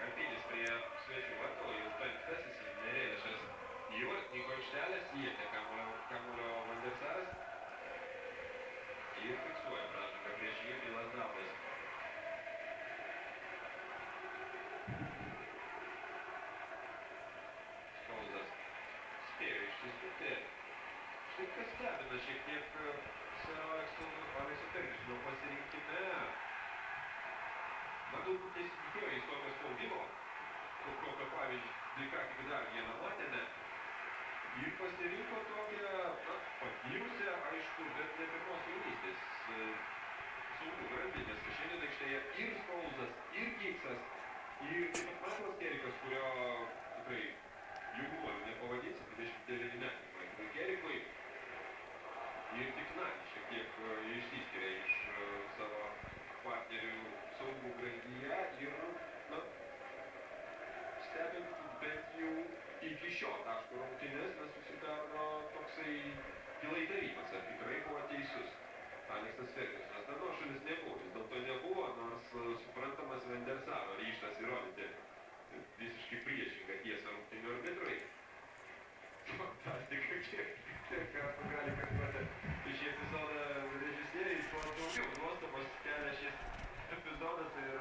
Karpytis prie svečių vartų, jau penktasis Nerėlišas į vartininko aikštelės, įėtė Kamulio Vandersaras ir fiksuoja pražangą prieš jį Bilas Daudas. Skauzas spėjo išsisukti. Štai kas stebina šiek tiek Alekso Fergusono pasirinkime. Man galbūt nesitikėjo į tokio spaudimo, kokio pavyzdžiui, ką tik dar vieną matėme. Ir pasirinko tokią, patyrusią, aišku, bet ne pirmos jaunystės saugų grandinės. Šiandien aikštėje ir Skauzas, ir Gigsas, ir taip pat Michaelas Kerikas, kurio tikrai jaunuoliu nepavadinsi, 29 metų Michaelui Kerikui. Ir tik Nagi šiek tiek išsiskiria iš savo partnerių saugų grandyje ir, stebint bent jau iki šio taško rungtynės, nes susidaro toksai gilai įtarimas, ar tikrai buvo teisus Aleksas Fergusonas. Dar nuošalis nebuvo, vis dėlto nebuvo, nors suprantamas Vandersaro ryžtas įrodyti visiškai priešingą tiesą rungtynių arbitrui. Fantastika, kiek kartų gali kalbėti šį epizodą režisieriai, po daugiau nuostabos kelia šis epizodas ir